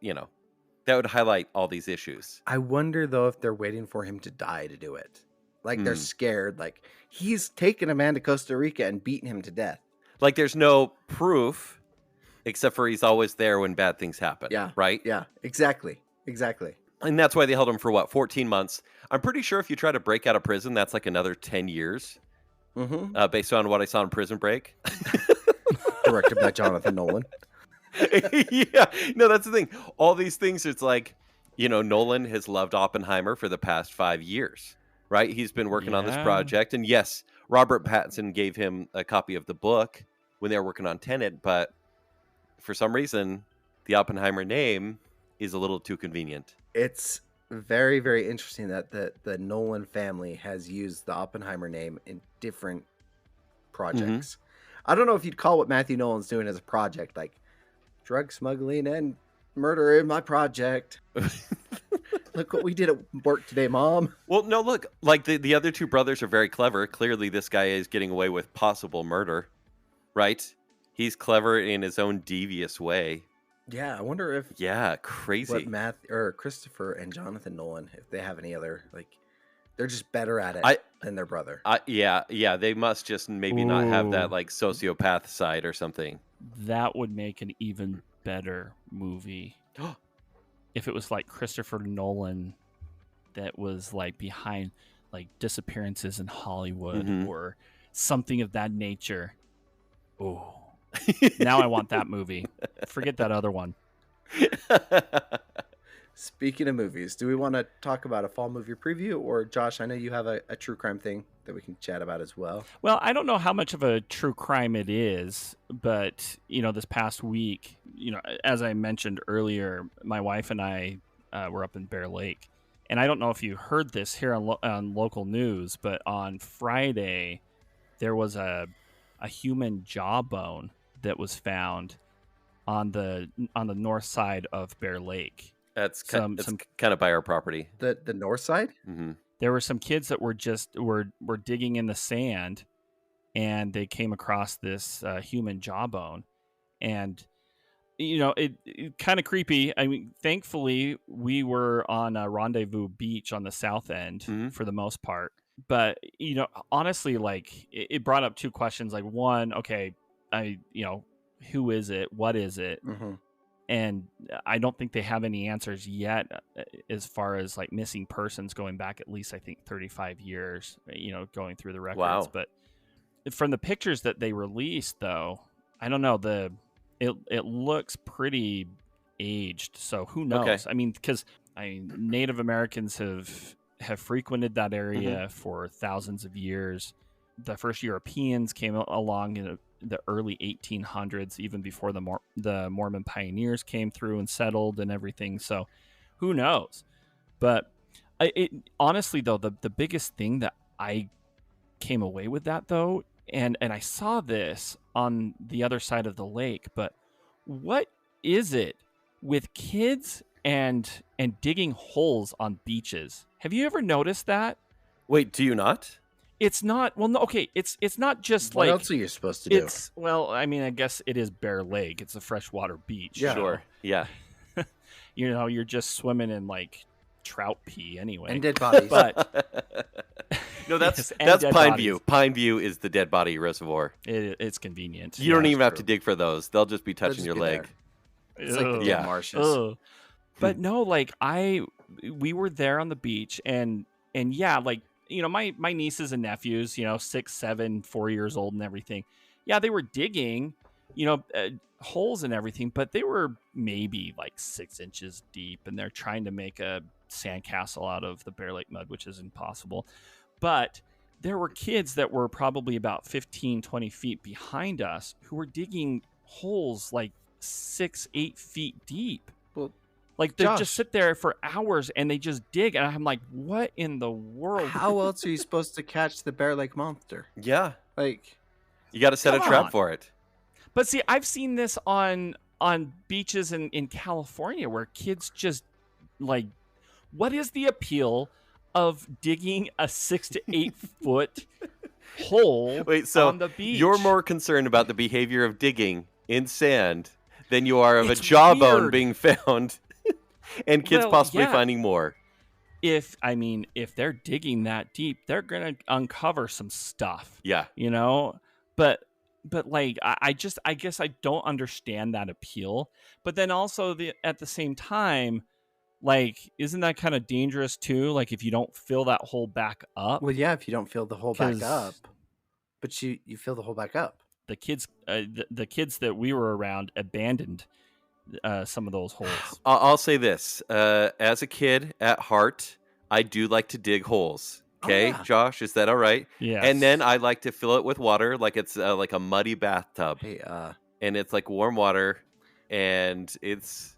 would highlight all these issues. I wonder, though, if they're waiting for him to die to do it. Like, they're scared. Like, he's taken a man to Costa Rica and beaten him to death. Like, there's no proof, except for he's always there when bad things happen. Yeah. Right? Yeah, exactly. And that's why they held him for, 14 months? I'm pretty sure if you try to break out of prison, that's like another 10 years, based on what I saw in Prison Break. Directed by Jonathan Nolan. Yeah, no, that's the thing. All these things, it's like, Nolan has loved Oppenheimer for the past 5 years, right? He's been working on this project. And yes, Robert Pattinson gave him a copy of the book when they were working on Tenet, but for some reason, the Oppenheimer name is a little too convenient. It's very, very interesting that the Nolan family has used the Oppenheimer name in different projects. I don't know if you'd call what Matthew Nolan's doing as a project, like drug smuggling and murder in my project. Look what we did at work today, Mom. Well, no, look, like the other two brothers are very clever. Clearly, this guy is getting away with possible murder, right? He's clever in his own devious way. Yeah, I wonder if crazy. What Christopher and Jonathan Nolan, if they have any other, like, they're just better at it than their brother. Yeah, they must just maybe not have that like sociopath side or something. That would make an even better movie. If it was like Christopher Nolan that was like behind like disappearances in Hollywood or something of that nature. Oh, now I want that movie. Forget that other one. Speaking of movies, do we want to talk about a fall movie preview? Or Josh, I know you have a true crime thing that we can chat about as well. Well, I don't know how much of a true crime it is, but, this past week, as I mentioned earlier, my wife and I were up in Bear Lake. And I don't know if you heard this here on local news, but on Friday, there was a human jawbone that was found on the north side of Bear Lake. That's kind of by our property. The north side? Mm-hmm. There were some kids that were digging in the sand, and they came across this human jawbone, and it kind of creepy. I mean, thankfully we were on a Rendezvous Beach on the south end for the most part, but honestly, like it brought up two questions. Like one, okay, who is it? What is it? And I don't think they have any answers yet as far as like missing persons going back at least, I think, 35 years, going through the records. Wow. But from the pictures that they released, though, I don't know, it looks pretty aged. So who knows? Okay. I mean, because Native Americans have have frequented that area for thousands of years. The first Europeans came along in the early 1800s, even before the Mormon pioneers came through and settled and everything. So who knows? But honestly, though, the biggest thing that I came away with that, though, and I saw this on the other side of the lake, but what is it with kids and digging holes on beaches? Have you ever noticed that? Wait, do you not? It's not, well, no, okay, it's not just What like... What else are you supposed to do? Well, I mean, I guess it is Bear Lake. It's a freshwater beach. Yeah. Sure. Yeah. You're just swimming in, like, trout pee anyway. And dead bodies. But... No, that's Yes, and Pine dead View. bodies. Pine View is the dead body reservoir. It's convenient. You don't even have true. to dig for those. They'll just be They'll touching just your be leg. there. It's like the Ugh. dead Yeah. marshes. Ugh. But no, like we were there on the beach, and yeah, like, you know, my nieces and nephews, you know, 6, 7, 4 years old and everything. Yeah, they were digging, you know, holes and everything, but they were maybe like 6 inches deep, and they're trying to make a sandcastle out of the Bear Lake mud, which is impossible. But there were kids that were probably about 15, 20 feet behind us who were digging holes like 6, 8 feet deep. Well, Like, they Josh, just sit there for hours and they just dig. And I'm like, what in the world? how else are you supposed to catch the Bear Lake monster? Yeah. Like, You got to set a Come trap on. for it. But see, I've seen this on beaches in California where kids just, like, what is the appeal of digging a 6 to 8 foot hole Wait, so on the beach? you're more concerned about the behavior of digging in sand than you are of It's a jawbone weird. being found and kids Well, possibly yeah. finding more. If they're digging that deep, they're gonna uncover some stuff, Yeah. you know. But like, I guess I don't understand that appeal. But then also at the same time, like, isn't that kind of dangerous too? Like, if you don't fill that hole back up, well, yeah, if you don't fill the hole back 'Cause- up, but you fill the hole back up. the kids that we were around abandoned some of those holes. I'll say this. As a kid at heart, I do like to dig holes. Oh, Okay, yeah. Josh, is that all right? Yeah. And then I like to fill it with water like it's like a muddy bathtub. Hey, And it's like warm water. And it's...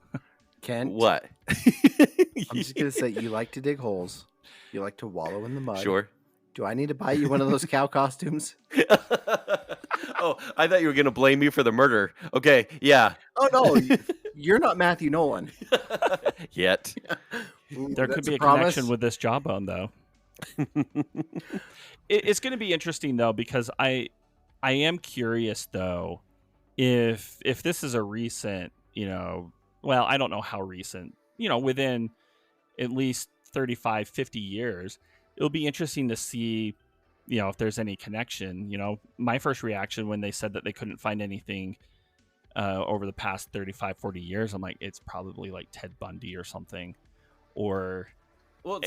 Kent. What? I'm just gonna say you like to dig holes. You like to wallow in the mud. Sure. Do I need to buy you one of those cow costumes? Oh, I thought you were going to blame me for the murder. Okay, yeah. Oh no, you're not Matthew Nolan. Yet. Ooh, There could that's be a promise. connection with this jawbone, though. It's going to be interesting, though, because I am curious, though, if this is a recent, you know, well, I don't know how recent, you know, within at least 35, 50 years, it'll be interesting to see, you know, if there's any connection. You know, my first reaction when they said that they couldn't find anything over the past 35, 40 years, I'm like, it's probably like Ted Bundy or something. Or, Well,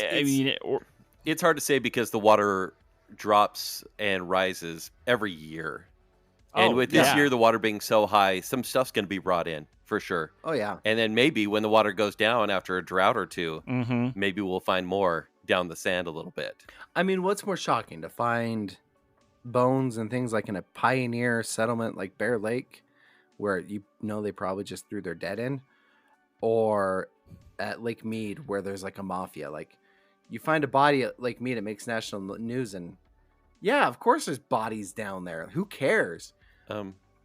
it's hard to say because the water drops and rises every year. And with this year, the water being so high, some stuff's going to be brought in for sure. Oh yeah. And then maybe when the water goes down after a drought or two, maybe we'll find more down the sand a little bit. I mean, what's more shocking, to find bones and things like in a pioneer settlement like Bear Lake, where you know they probably just threw their dead in, or at Lake Mead where there's like a mafia? Like, you find a body at Lake Mead, it makes national news, and yeah, of course there's bodies down there. Who cares?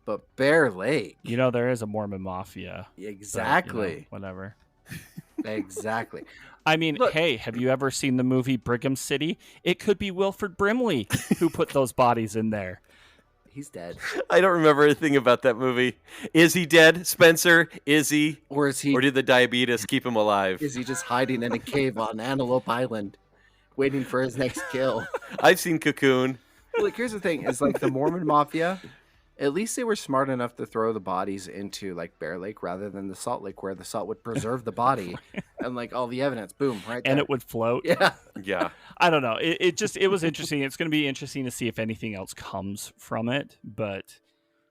But Bear Lake, You know, there is a Mormon mafia. but, exactly, you know, whatever. exactly. I mean, Look- hey, have you ever seen the movie Brigham City? It could be Wilford Brimley who put those bodies in there. He's dead, I don't remember anything about that movie. Is he dead, Spencer? Is he? or is he? Or did the diabetes keep him alive? Is he just hiding in a cave on Antelope Island, waiting for his next kill? I've seen Cocoon. Look, here's the thing: is like the Mormon Mafia. At least they were smart enough to throw the bodies into like Bear Lake rather than the Salt Lake, where the salt would preserve the body and like all the evidence, boom, right there. And it would float. yeah. Yeah. I don't know. It was interesting. It's going to be interesting to see if anything else comes from it. But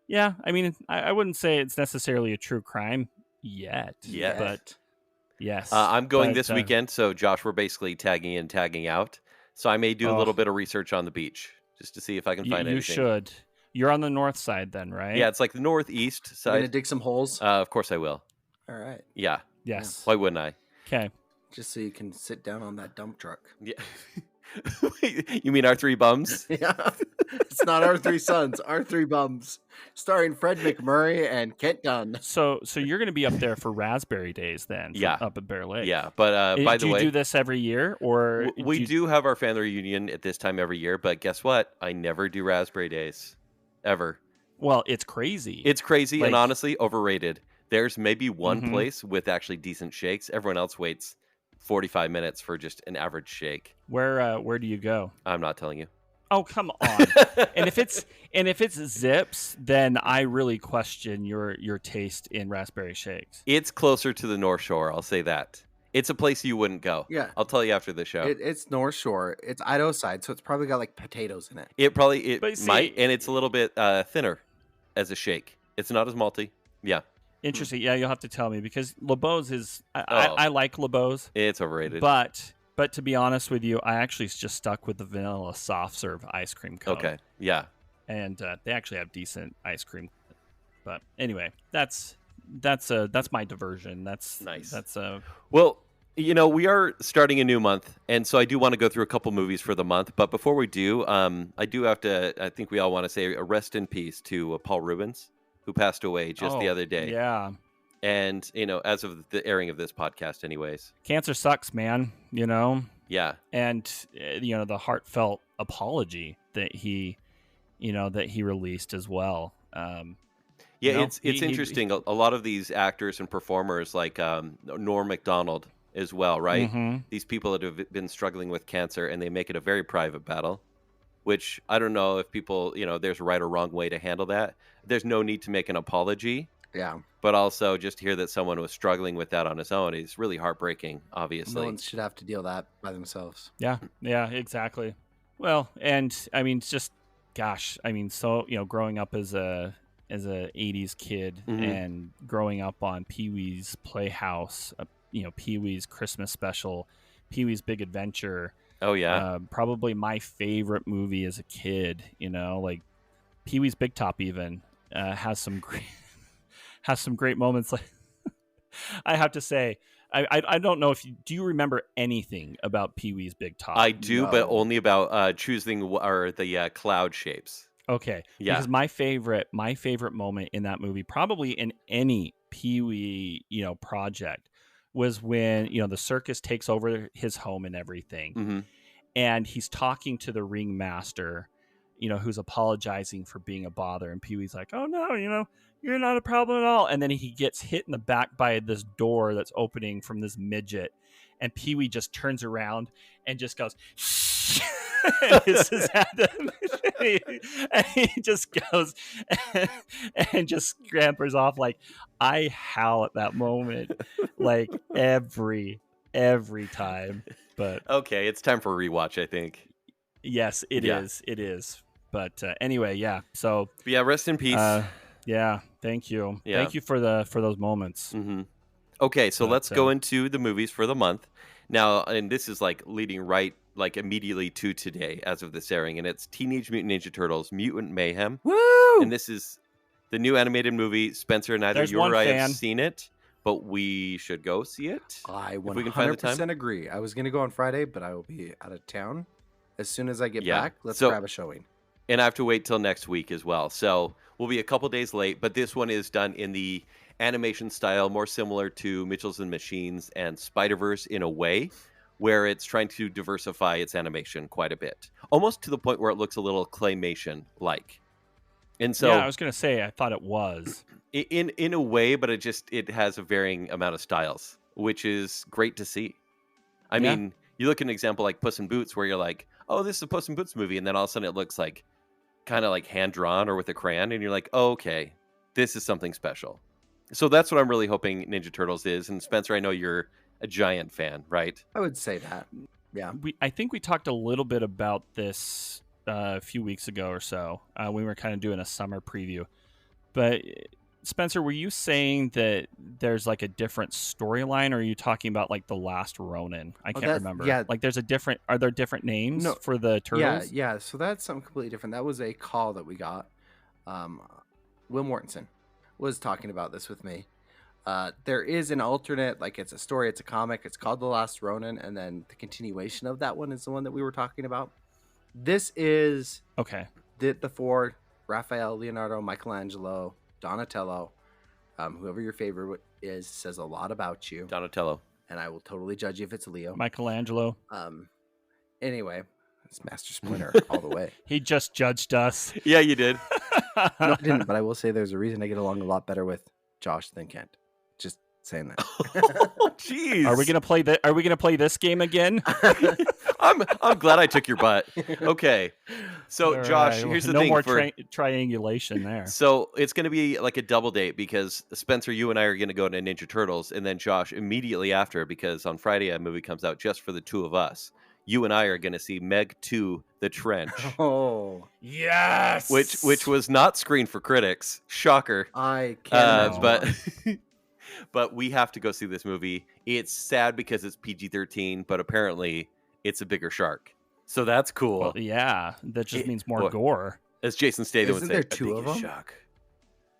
yeah, I mean, I wouldn't say it's necessarily a true crime yet. Yet. But Yes. I'm going but, this weekend, so Josh, we're basically tagging in, tagging out. So I may do a Oh. little bit of research on the beach just to see if I can find You anything. should. You're on the north side then, right? Yeah, it's like the northeast You gonna side. dig some holes? Of course I will. All right. Yeah. Yes. Why wouldn't I? Okay. Just so you can sit down on that dump truck. Yeah. You mean our three bums? Yeah. It's not Our Three Sons, Our Three Bums. Starring Fred McMurray and Kent Dunn. So you're going to be up there for Raspberry Days then? Yeah. Up at Bear Lake. Yeah, but by the way, do you do this every year, or we do have our family reunion at this time every year? But guess what? I never do Raspberry Days, ever. Well, it's crazy. It's crazy Like- and honestly overrated. There's maybe one Mhm. place with actually decent shakes. Everyone else waits 45 minutes for just an average shake. Where do you go? I'm not telling you. Oh, come on. and if it's Zips, then I really question your taste in raspberry shakes. It's closer to the North Shore, I'll say that. It's a place you wouldn't go. Yeah. I'll tell you after the show. It's North Shore. It's Idaho side, so it's probably got like potatoes in it. It probably But see- might, and it's a little bit thinner as a shake. It's not as malty. Yeah, Interesting. Yeah, you'll have to tell me because LeBeau's is. Oh. I like LeBeau's, it's overrated. but to be honest with you, I actually just stuck with the vanilla soft serve ice cream cone. Okay, yeah. And they actually have decent ice cream. But anyway, that's my diversion. That's Nice. That's Well, we are starting a new month, and so I do want to go through a couple movies for the month. But before we do, I do have to. I think we all want to say a rest in peace to Paul Rubens, who passed away just the other day. Yeah. And as of the airing of this podcast, anyways. Cancer sucks, man. Yeah. And the heartfelt apology that he released as well. It's interesting. A lot of these actors and performers, like Norm Macdonald as well, right? Mm-hmm. These people that have been struggling with cancer, and they make it a very private battle, which I don't know if people, there's a right or wrong way to handle that. There's no need to make an apology. Yeah. But also just hear that someone was struggling with that on his own is really heartbreaking, obviously. No one should have to deal with that by themselves. Yeah, exactly. Well, and I mean, just gosh, I mean, so growing up as a 80s kid and growing up on Pee-wee's Playhouse, Pee-wee's Christmas Special, Pee-wee's Big Adventure. Oh yeah, probably my favorite movie as a kid. Like Pee-wee's Big Top even has some great moments. Like I have to say, I don't know if do you remember anything about Pee-wee's Big Top? I do, No. but only about choosing or the cloud shapes. Okay, Yeah. Because my favorite moment in that movie, probably in any Pee-wee project, was when the circus takes over his home and everything, Mm-hmm. and he's talking to the ringmaster, who's apologizing for being a bother, and Pee-wee's like, "Oh no, you're not a problem at all," and then he gets hit in the back by this door that's opening from this midget, and Pee-wee just turns around and just goes, "Shh." And hisses at him. And he just goes and just scampers off. Like, I howl at that moment, like every time. But Okay, it's time for a rewatch, I think. yes, it is. It is. But anyway, yeah. So But yeah, rest in peace. yeah, thank you. Yeah. Thank you for those moments. Mm-hmm. Okay, so But, let's go into the movies for the month now, and this is like leading right like immediately to today as of this airing, and it's Teenage Mutant Ninja Turtles: Mutant Mayhem. Woo! And this is the new animated movie. Spencer, neither There's you or one I fan. have seen it, but we should go see it. I we can find the time. 100% agree. I was going to go on Friday, but I will be out of town. As soon as I get Yeah. back, let's So- grab a showing. And I have to wait till next week as well. So we'll be a couple days late, but this one is done in the animation style, more similar to Mitchells and Machines and Spider-Verse in a way, where it's trying to diversify its animation quite a bit. Almost to the point where it looks a little claymation-like. And so yeah, I was gonna say I thought it was. in a way, but it has a varying amount of styles, which is great to see. I Yeah. mean, you look at an example like Puss in Boots, where you're like, oh, this is a Puss in Boots movie, and then all of a sudden it looks like kind of like hand-drawn or with a crayon, and you're like, oh, okay, this is something special. So that's what I'm really hoping Ninja Turtles is. And Spencer, I know you're a giant fan, right? I would say that. Yeah. I think we talked a little bit about this a few weeks ago or so. We were kind of doing a summer preview. But Spencer, were you saying that there's like a different storyline, or are you talking about like The Last Ronin? I can't remember. Yeah. Like there's are there different names for the turtles? Yeah. So that's something completely different. That was a call that we got. Will Mortensen was talking about this with me. There is an alternate, like it's a story, it's a comic, it's called The Last Ronin, and then the continuation of that one is the one that we were talking about. This is the four: Raphael, Leonardo, Michelangelo, Donatello. Whoever your favorite is says a lot about you. Donatello. And I will totally judge you if it's Leo. Michelangelo. Anyway, it's Master Splinter all the way. He just judged us. Yeah, you did. No, I didn't, but I will say there's a reason I get along a lot better with Josh than Kent. Just saying that. Jeez. Are we gonna play this game again? I'm glad I took your butt. Okay. So Josh, here's the thing. No more triangulation there. So it's going to be like a double date because Spencer, you and I are going to go to Ninja Turtles, and then Josh immediately after, because on Friday a movie comes out just for the two of us. You and I are going to see Meg 2: The Trench. Oh, yes. Which was not screened for critics. Shocker. I can't. But we have to go see this movie. It's sad because it's PG-13, but apparently it's a bigger shark. So that's cool. Well, yeah, that just means more gore. As Jason Statham would say, there two of them? Shark.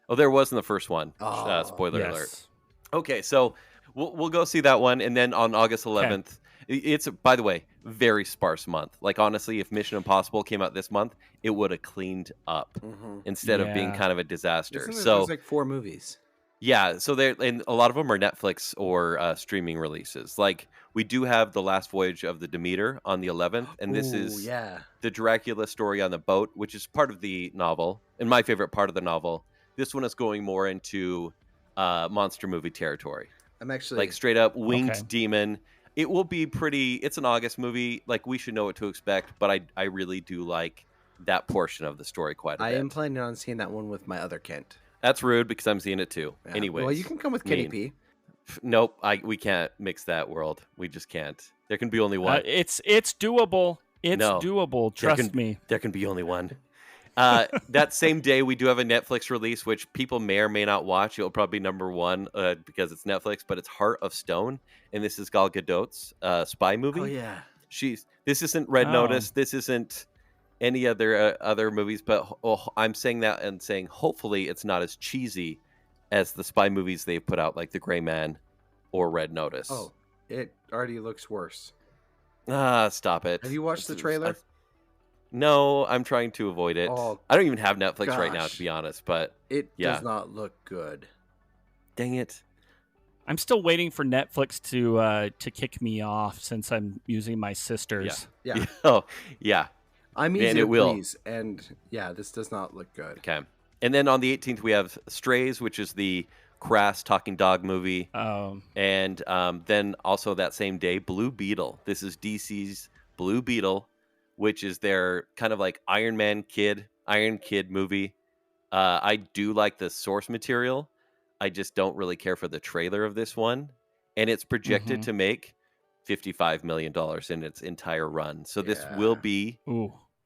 Oh, there was in the first one. Spoiler alert. Okay, so we'll go see that one, and then on August 11th, it's, by the way, very sparse month. Like, honestly, if Mission Impossible came out this month, it would have cleaned up instead of being kind of a disaster. There's like 4 movies. Yeah, so and a lot of them are Netflix or streaming releases. Like, we do have The Last Voyage of the Demeter on the 11th, and this is the Dracula story on the boat, which is part of the novel, and my favorite part of the novel. This one is going more into monster movie territory. I'm actually... Like, straight up winged demon. It will be pretty... It's an August movie. Like, we should know what to expect, but I really do like that portion of the story quite a bit. I am planning on seeing that one with my other Kent. That's rude because I'm seeing it too. Yeah. Anyways. Well, you can come with Kenny P. Nope, we can't mix that world. We just can't. There can be only one. It's doable. It's doable. Trust me. There can be only one. That same day, we do have a Netflix release, which people may or may not watch. It'll probably be number one because it's Netflix, but it's Heart of Stone, and this is Gal Gadot's spy movie. Oh yeah. This isn't Red Notice. This isn't any other movies, but I'm saying that and saying hopefully it's not as cheesy as the spy movies they've put out, like The Gray Man or Red Notice. Oh, it already looks worse. Stop it. Have you watched the trailer? No, I'm trying to avoid it. Oh, I don't even have Netflix right now, to be honest, but it does not look good. Dang it. I'm still waiting for Netflix to kick me off since I'm using my sister's. Yeah. Oh, yeah. I'm easy to please, and this does not look good. Okay. And then on the 18th, we have Strays, which is the crass talking dog movie. And then also that same day, Blue Beetle. This is DC's Blue Beetle, which is their kind of like Iron Kid movie. I do like the source material. I just don't really care for the trailer of this one. And it's projected to make $55 million in its entire run. So this will be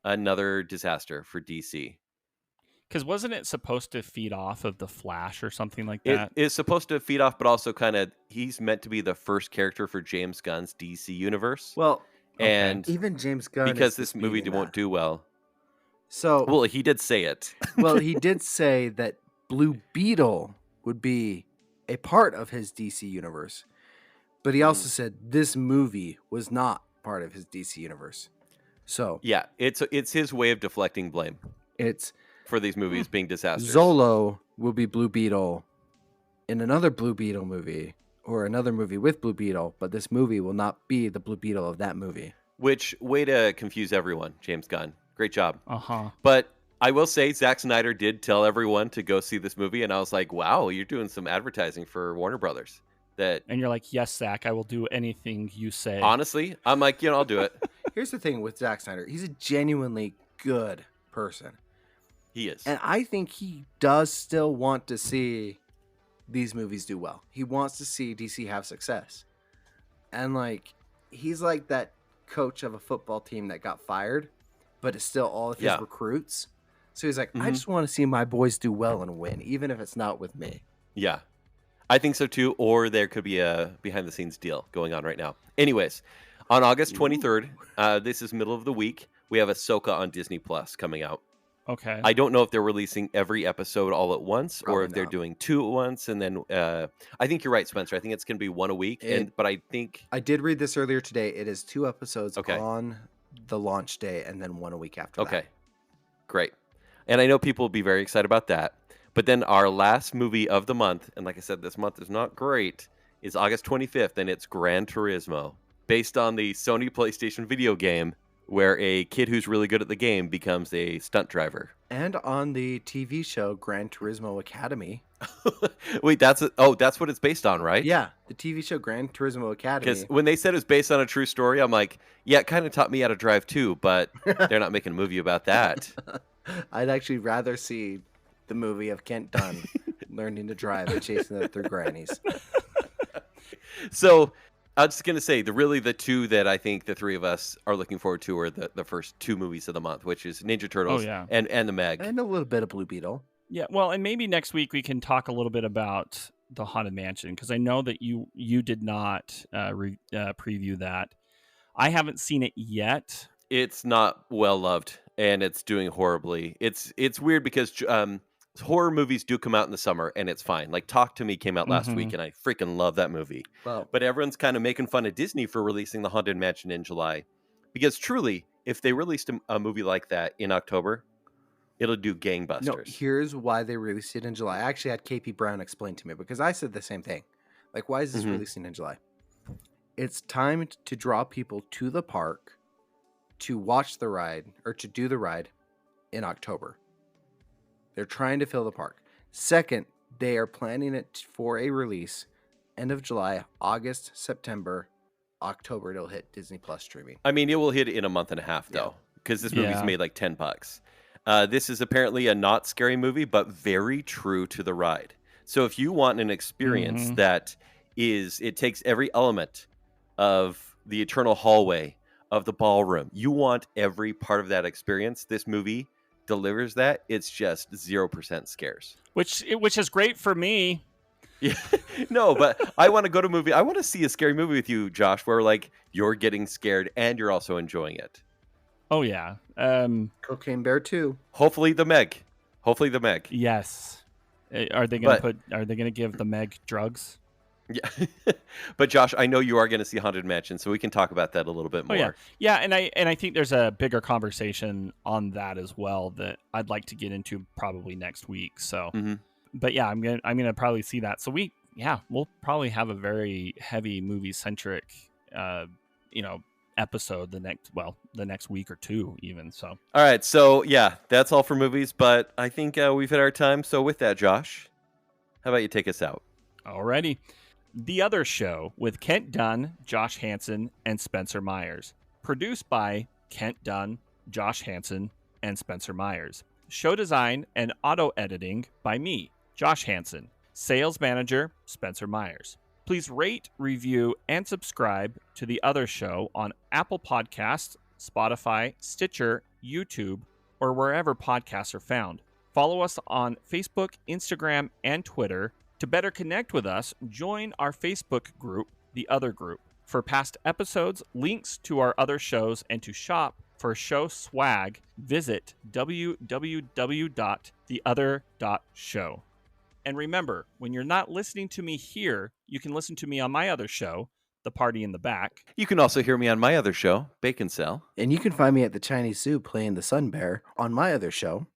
another disaster for DC. Because wasn't it supposed to feed off of The Flash or something like that? It is supposed to feed off, but also kind of, he's meant to be the first character for James Gunn's DC universe. Well, and even James Gunn, because this movie won't do well. So, well, he did say it. Well, he did say that Blue Beetle would be a part of his DC universe, but he also said this movie was not part of his DC universe. So yeah, it's his way of deflecting blame. It's for these movies being disasters. Zolo will be Blue Beetle in another Blue Beetle movie or another movie with Blue Beetle, but this movie will not be the Blue Beetle of that movie. Which way to confuse everyone, James Gunn. Great job. Uh-huh. But I will say Zack Snyder did tell everyone to go see this movie, and I was like, wow, you're doing some advertising for Warner Brothers. And you're like, yes, Zach, I will do anything you say. Honestly, I'm like, I'll do it. Here's the thing with Zack Snyder. He's a genuinely good person. He is. And I think he does still want to see these movies do well. He wants to see DC have success. And like, he's like that coach of a football team that got fired, but it's still all of his recruits. So he's like, I just want to see my boys do well and win, even if it's not with me. Yeah. I think so too, or there could be a behind-the-scenes deal going on right now. Anyways, on August 23rd, this is middle of the week, we have Ahsoka on Disney Plus coming out. Okay. I don't know if they're releasing every episode all at once, or if they're doing 2 at once, and then I think you're right, Spencer. I think it's going to be 1 a week. But I think I did read this earlier today. It is 2 episodes on the launch day, and then 1 a week after that. Okay, great. And I know people will be very excited about that. But then our last movie of the month, and like I said, this month is not great, is August 25th, and it's Gran Turismo, based on the Sony PlayStation video game, where a kid who's really good at the game becomes a stunt driver. And on the TV show Gran Turismo Academy. Wait, that's what it's based on, right? Yeah, the TV show Gran Turismo Academy. Because when they said it was based on a true story, I'm like, yeah, it kind of taught me how to drive too, but they're not making a movie about that. I'd actually rather see the movie of Kent Dunn learning to drive and chasing it through grannies. So I was just going to say, the 2 that I think the 3 of us are looking forward to are the first 2 movies of the month, which is Ninja Turtles and the Meg. And a little bit of Blue Beetle. Yeah, well, and maybe next week we can talk a little bit about the Haunted Mansion, because I know that you did not preview that. I haven't seen it yet. It's not well loved, and it's doing horribly. It's weird because horror movies do come out in the summer, and it's fine. Like Talk to Me came out last week, and I freaking love that movie. Wow. But everyone's kind of making fun of Disney for releasing the Haunted Mansion in July, because truly, if they released a movie like that in October, it'll do gangbusters. No, here's why they released it in July. I actually had KP Brown explain to me, because I said the same thing. Like, why is this releasing in July? It's time to draw people to the park to watch the ride, or to do the ride in October. They're trying to fill the park. Second, they are planning it for a release end of July, August, September, October. It'll hit Disney Plus streaming. I mean, it will hit in a month and a half, though, because this movie's made like $10. This is apparently a not scary movie, but very true to the ride. So if you want an experience that it takes every element of the eternal hallway, of the ballroom, you want every part of that experience, this movie delivers that. It's just 0% scares, which is great for me. Yeah, no, but I want to go to a movie. I want to see a scary movie with you, Josh, where like you're getting scared and you're also enjoying it. Oh yeah. Cocaine Bear 2. Hopefully the Meg. Yes. Are they going to give the Meg drugs? Yeah. But Josh, I know you are going to see Haunted Mansion, so we can talk about that a little bit more. Oh, yeah, and I think there's a bigger conversation on that as well that I'd like to get into probably next week. So, but yeah, I'm gonna probably see that. So we'll probably have a very heavy movie centric, episode the next week or 2 even. So all right, so yeah, that's all for movies. But I think we've hit our time. So with that, Josh, how about you take us out? Alrighty. The Other Show with Kent Dunn, Josh Hansen, and Spencer Myers. Produced by Kent Dunn, Josh Hansen, and Spencer Myers. Show design and auto editing by me, Josh Hansen. Sales manager, Spencer Myers. Please rate, review, and subscribe to The Other Show on Apple Podcasts, Spotify, Stitcher, YouTube, or wherever podcasts are found. Follow us on Facebook, Instagram, and Twitter. To better connect with us, join our Facebook group, The Other Group. For past episodes, links to our other shows, and to shop for show swag, visit www.theother.show. And remember, when you're not listening to me here, you can listen to me on my other show, The Party in the Back. You can also hear me on my other show, Bacon Cell. And you can find me at the Chinese Zoo playing the Sun Bear on my other show,